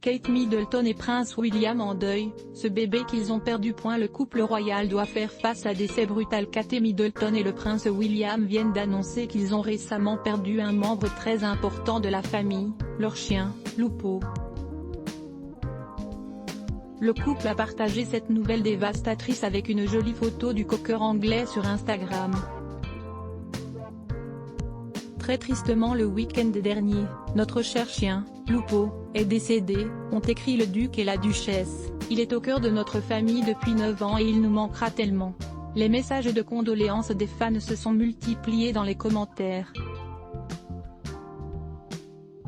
Kate Middleton et Prince William en deuil, ce bébé qu'ils ont perdu. Le couple royal doit faire face à décès brutal. Kate Middleton et le prince William viennent d'annoncer qu'ils ont récemment perdu un membre très important de la famille, leur chien, Lupo. Le couple a partagé cette nouvelle dévastatrice avec une jolie photo du cocker anglais sur Instagram. Très tristement, le week-end dernier, notre cher chien, Lupo, est décédé, ont écrit le duc et la duchesse. Il est au cœur de notre famille depuis 9 ans et il nous manquera tellement. Les messages de condoléances des fans se sont multipliés dans les commentaires.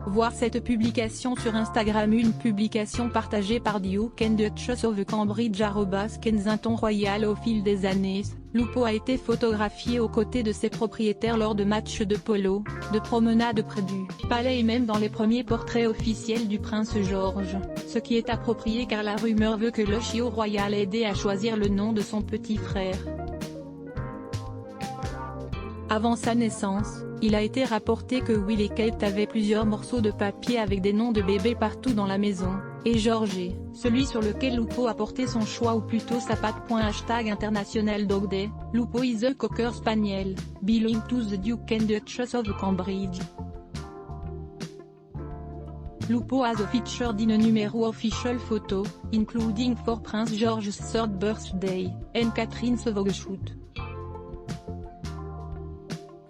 Voir cette publication sur Instagram. Une publication partagée par Duke and Duchess of Cambridge @Kensington Royal. Au fil des années, Lupo a été photographié aux côtés de ses propriétaires lors de matchs de polo, de promenades près du palais et même dans les premiers portraits officiels du prince George, ce qui est approprié car la rumeur veut que le chiot royal a aidé à choisir le nom de son petit frère. Avant sa naissance, il a été rapporté que Will et Kate avaient plusieurs morceaux de papier avec des noms de bébés partout dans la maison, et George, celui sur lequel Lupo a porté son choix ou plutôt sa patte. #International Dog Day, Lupo is a Cocker Spaniel, belonging to the Duke and Duchess of Cambridge. Lupo has featured in a numero official photo, including for Prince George's 3rd birthday, and Catherine's Vogue shoot.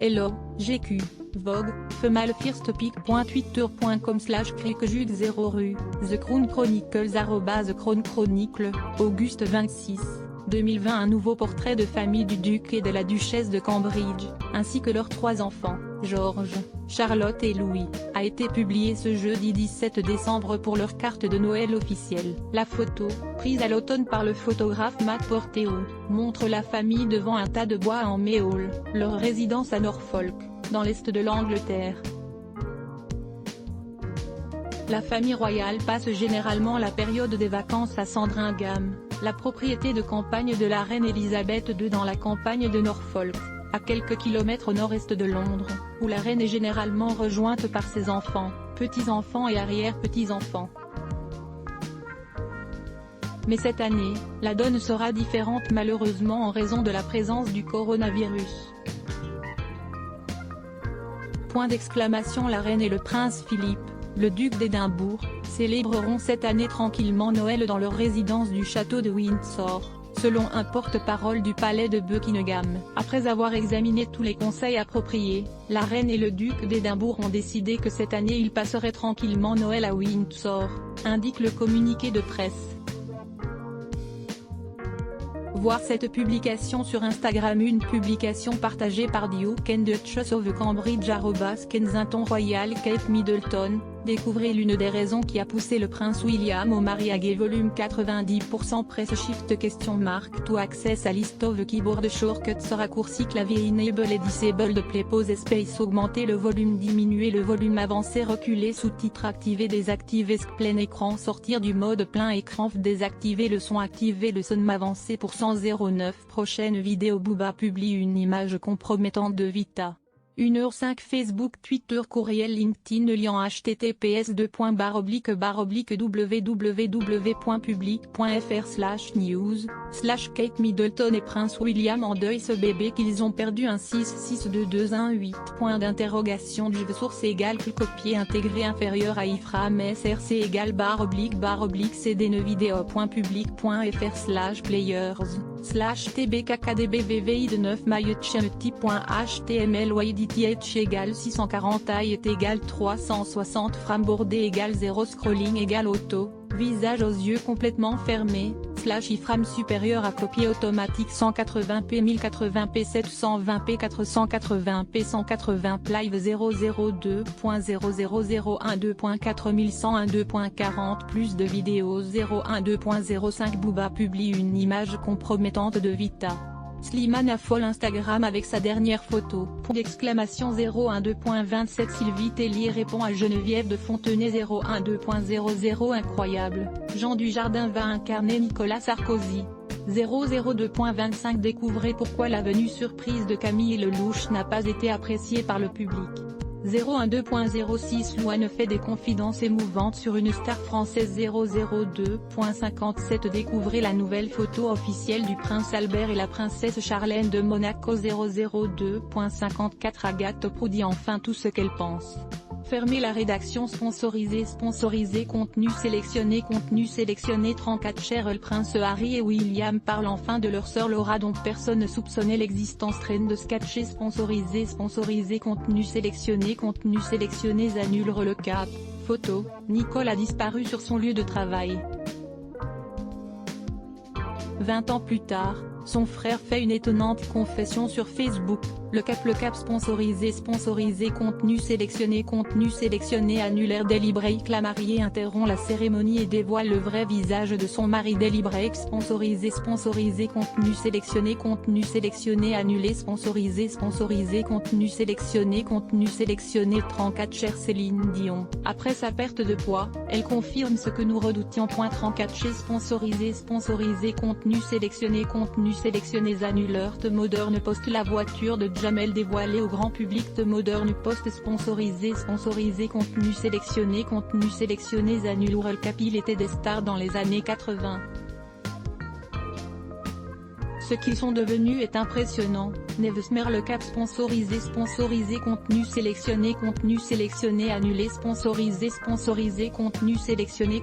Hello, GQ, Vogue, female first pic. Twitter.com/clickjude0rue, The Crown Chronicles @The Crown Chronicle, Auguste 26, 2020. Un nouveau portrait de famille du duc et de la duchesse de Cambridge, ainsi que leurs 3 enfants, George, Charlotte et Louis, a été publié ce jeudi 17 décembre pour leur carte de Noël officielle. La photo, prise à l'automne par le photographe Matt Porteo, montre la famille devant un tas de bois en May Hall, leur résidence à Norfolk, dans l'est de l'Angleterre. La famille royale passe généralement la période des vacances à Sandringham, la propriété de campagne de la reine Elisabeth II dans la campagne de Norfolk, à quelques kilomètres au nord-est de Londres, où la reine est généralement rejointe par ses enfants, petits-enfants et arrière-petits-enfants. Mais cette année, la donne sera différente malheureusement en raison de la présence du coronavirus. La reine et le prince Philippe, le duc d'Édimbourg, célébreront cette année tranquillement Noël dans leur résidence du château de Windsor, selon un porte-parole du palais de Buckingham. Après avoir examiné tous les conseils appropriés, la reine et le duc d'Édimbourg ont décidé que cette année ils passeraient tranquillement Noël à Windsor, indique le communiqué de presse. Voir cette publication sur Instagram. Une publication partagée par Duke and Duchess of Cambridge @Kensington Royal. Kate Middleton, découvrez l'une des raisons qui a poussé le prince William au mariage. Volume 90% Press Shift ? To access a list of keyboard shortcuts. Raccourci clavier enable et disabled. Play pause space. Augmenter le volume, diminuer le volume, avancer, reculer, sous-titres activer, désactiver, plein écran, sortir du mode plein écran, désactiver le son, activer le son, avancer pour 109. Prochaine vidéo. Booba publie une image compromettante de Vita. 1h05. Facebook, Twitter, courriel, LinkedIn, lien https://www.public.fr/news/Kate Middleton et Prince William en deuil. Ce bébé qu'ils ont perdu. un 6622118. Div source égale copier intégré inférieur à iframe src égale // cdn-video.public.fr/players/tbkkdbvvi de 9 myutchemty.html ydth égale 640 height égale 360 frame bordé égale 0 scrolling égale auto, visage aux yeux complètement fermés, /iframe supérieur à copier automatique 180p 1080p 720p 480p 180 live 002.00012.4101.2.40 plus de vidéos 012.05 Booba publie une image compromettante de Vita. Slimane affole Instagram avec sa dernière photo. 012.27 Sylvie Tellier répond à Geneviève de Fontenay. 012.00 Incroyable, Jean Dujardin va incarner Nicolas Sarkozy. 002.25 Découvrez pourquoi la venue surprise de Camille Lelouch n'a pas été appréciée par le public. 012.06 Louane fait des confidences émouvantes sur une star française. 002.57 Découvrez la nouvelle photo officielle du prince Albert et la princesse Charlène de Monaco. 002.54 Agathe Pro dit enfin tout ce qu'elle pense. Fermez la rédaction. Sponsorisé contenu sélectionné 34 Cheryl, Prince Harry et William parlent enfin de leur sœur Laura dont personne ne soupçonnait l'existence. Train de sketcher. Sponsorisé contenu sélectionné annule le cap. Photo, Nicole a disparu sur son lieu de travail. 20 ans plus tard, son frère fait une étonnante confession sur Facebook. Le cap sponsorisé contenu sélectionné annulaire. Daily Break. La mariée interrompt la cérémonie et dévoile le vrai visage de son mari. Daily Break. Sponsorisé contenu sélectionné annulé. Sponsorisé contenu sélectionné 34 Chère Céline Dion. Après sa perte de poids, elle confirme ce que nous redoutions. 34 Chez sponsorisé contenu sélectionné annuleur. The Modern Post. La voiture de Jamel dévoilée au grand public. The Modern Post. Sponsorisé contenu sélectionné annuleur. Le cap. Il était des stars dans les années 80. Ce qu'ils sont devenus est impressionnant. Nevesmer. Le cap. Sponsorisé contenu sélectionné annulé. Sponsorisé contenu sélectionné